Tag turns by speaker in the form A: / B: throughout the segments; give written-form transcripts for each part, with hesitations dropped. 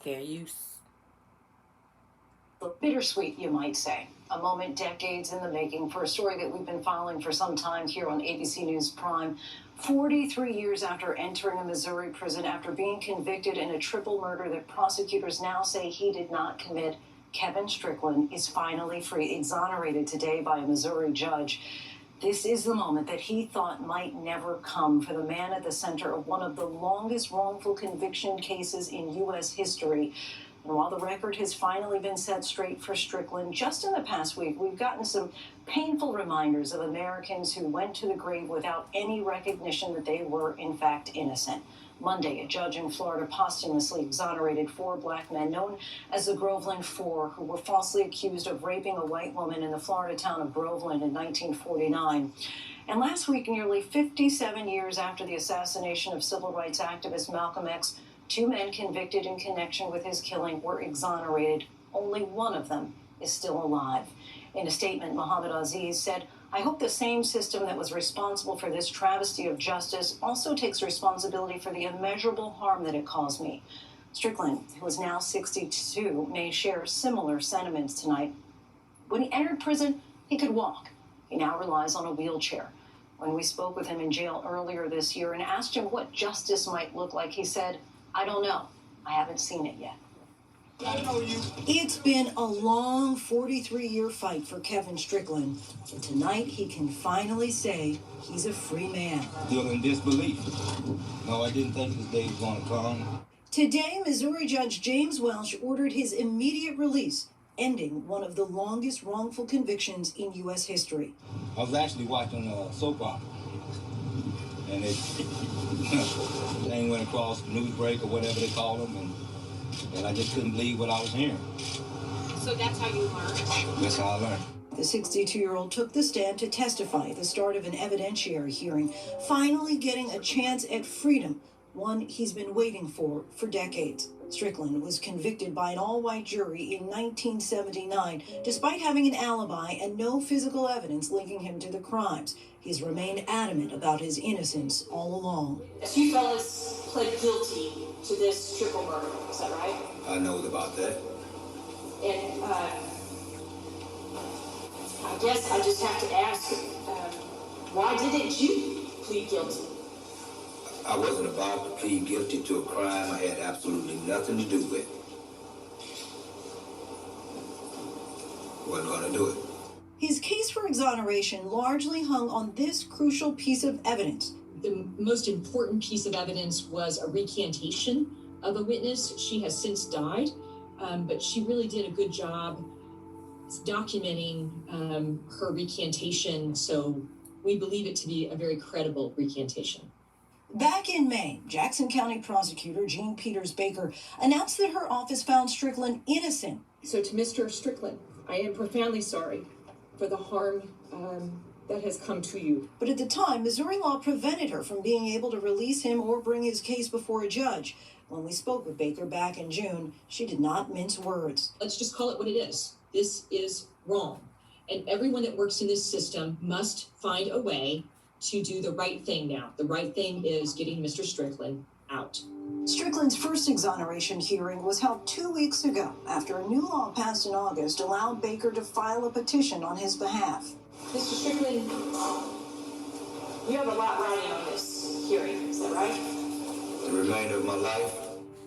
A: fair use.
B: Bittersweet, you might say. A moment decades in the making for a story that we've been following for some time here on ABC News Prime. 43 years after entering a Missouri prison after being convicted in a triple murder that prosecutors now say he did not commit, Kevin Strickland is finally free, exonerated today by a Missouri judge. This is the moment that he thought might never come for the man at the center of one of the longest wrongful conviction cases in U.S. history. And while the record has finally been set straight for Strickland, just in the past week, we've gotten some painful reminders of Americans who went to the grave without any recognition that they were, in fact, innocent. Monday, a judge in Florida posthumously exonerated 4 black men known as the Groveland Four, who were falsely accused of raping a white woman in the Florida town of Groveland in 1949. And last week, nearly 57 years after the assassination of civil rights activist Malcolm X, 2 men convicted in connection with his killing were exonerated. Only one of them is still alive. In a statement, Muhammad Aziz said, "I hope the same system that was responsible for this travesty of justice also takes responsibility for the immeasurable harm that it caused me." Strickland, who is now 62, may share similar sentiments tonight. When he entered prison, he could walk. He now relies on a wheelchair. When we spoke with him in jail earlier this year and asked him what justice might look like, he said, "I don't know. I haven't seen it yet."
C: I know you.
B: It's been a long 43-year fight for Kevin Strickland, and tonight he can finally say he's a free man.
C: Still in disbelief. No, I didn't think this day was going to come.
B: Today, Missouri Judge James Welch ordered his immediate release, ending one of the longest wrongful convictions in U.S. history.
C: I was actually watching a soap opera, and it thing went across the news break or whatever they call them, and I just couldn't believe what I was hearing.
D: So that's how you learned?
C: That's how I learned.
B: The 62-year-old took the stand to testify at the start of an evidentiary hearing, finally getting a chance at freedom, one he's been waiting for decades. Strickland was convicted by an all-white jury in 1979, despite having an alibi and no physical evidence linking him to the crimes. He's remained adamant about his innocence all along.
D: 2 fellas pled guilty to this triple murder, is that right?
C: I know about that.
D: And I guess I just have to ask, why didn't you plead guilty?
C: I wasn't about to plead guilty to a crime I had absolutely nothing to do with. Wasn't going to do it.
B: His case for exoneration largely hung on this crucial piece of evidence.
E: The most important piece of evidence was a recantation of a witness. She has since died, but she really did a good job documenting her recantation, so we believe it to be a very credible recantation.
B: Back in May, Jackson County prosecutor Jean Peters Baker announced that her office found Strickland innocent.
E: So to Mr. Strickland, I am profoundly sorry for the harm that has come to you.
B: But at the time, Missouri law prevented her from being able to release him or bring his case before a judge. When we spoke with Baker back in June, she did not mince words.
E: Let's just call it what it is. This is wrong. And everyone that works in this system must find a way to do the right thing now. The right thing is getting Mr. Strickland out.
B: Strickland's first exoneration hearing was held 2 weeks ago after a new law passed in August allowed Baker to file a petition on his behalf.
D: Mr. Strickland, you have a lot riding on this hearing, is that right?
C: The remainder of my life.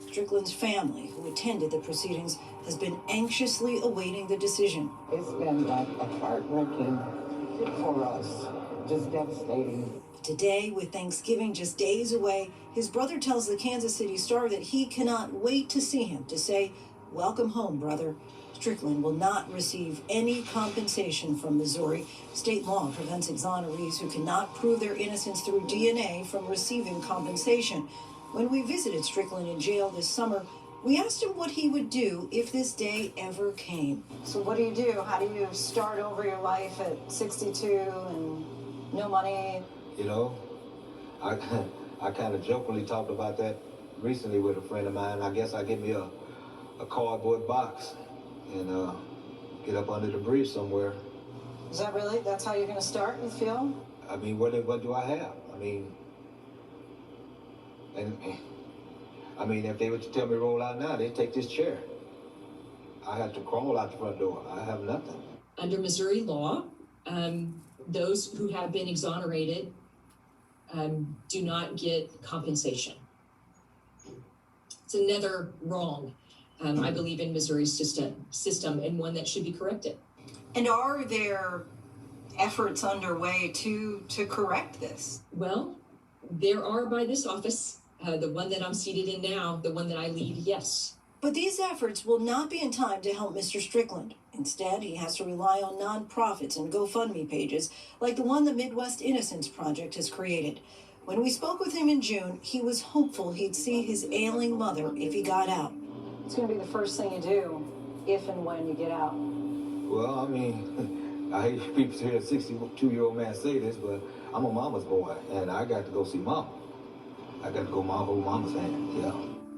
B: Strickland's family, who attended the proceedings, has been anxiously awaiting the decision.
F: It's been like a heartbreaking for us, just devastating.
B: Today, with Thanksgiving just days away, his brother tells the Kansas City Star that he cannot wait to see him, to say, "Welcome home, brother." Strickland will not receive any compensation from Missouri. State law prevents exonerees who cannot prove their innocence through DNA from receiving compensation. When we visited Strickland in jail this summer, we asked him what he would do if this day ever came. So what do you do? How do you start over your life at 62 and no money?
C: You know, I kind of jokingly talked about that recently with a friend of mine. I guess I get me a cardboard box and get up under the bridge somewhere.
B: Is that really? That's how you're going to start, you feel?
C: I mean, what do I have? I mean, and I mean, if they were to tell me roll out now, they'd take this chair. I have to crawl out the front door. I have nothing.
E: Under Missouri law, those who have been exonerated do not get compensation. It's another wrong, I believe, in Missouri's system, and one that should be corrected.
A: And are there efforts underway to correct this?
E: Well, there are by this office, the one that I'm seated in now, the one that I lead, yes.
B: But these efforts will not be in time to help Mr. Strickland. Instead, he has to rely on nonprofits and GoFundMe pages like the one the Midwest Innocence Project has created. When we spoke with him in June, he was hopeful he'd see his ailing mother if he got out. It's going to be the first thing you do if and when you get out.
C: Well, I mean, I hate people to hear a 62-year-old man say this, but I'm a mama's boy, and I got to go see mama. I got to go hold mama's hand, yeah.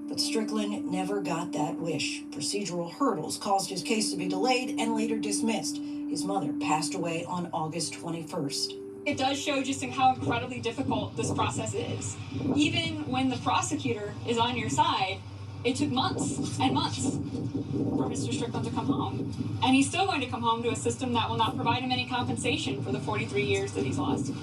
B: But Strickland never got that wish. Procedural hurdles caused his case to be delayed and later dismissed. His mother passed away on August 21st.
G: It does show just how incredibly difficult this process is. Even when the prosecutor is on your side, it took months and months for Mr. Strickland to come home. And he's still going to come home to a system that will not provide him any compensation for the 43 years that he's lost.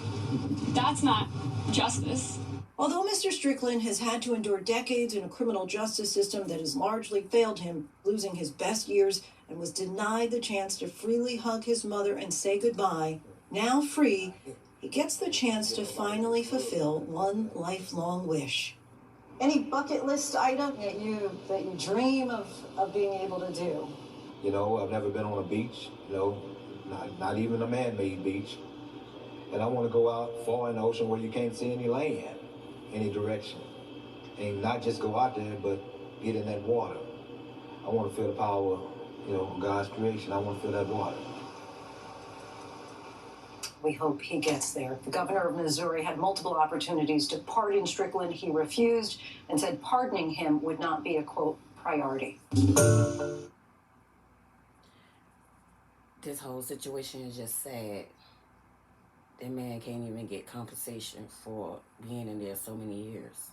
G: That's not justice.
B: Although Mr. Strickland has had to endure decades in a criminal justice system that has largely failed him, losing his best years, and was denied the chance to freely hug his mother and say goodbye, now free, he gets the chance to finally fulfill one lifelong wish. Any bucket list item that you dream of being able to do?
C: You know, I've never been on a beach, you know, not even a man-made beach. And I want to go out far in the ocean where you can't see any land, any direction. And not just go out there, but get in that water. I want to feel the power, you know, of God's creation. I want to feel that water.
B: We hope he gets there. The governor of Missouri had multiple opportunities to pardon Strickland. He refused and said pardoning him would not be a, quote, priority.
H: This whole situation is just sad. That man can't even get compensation for being in there so many years.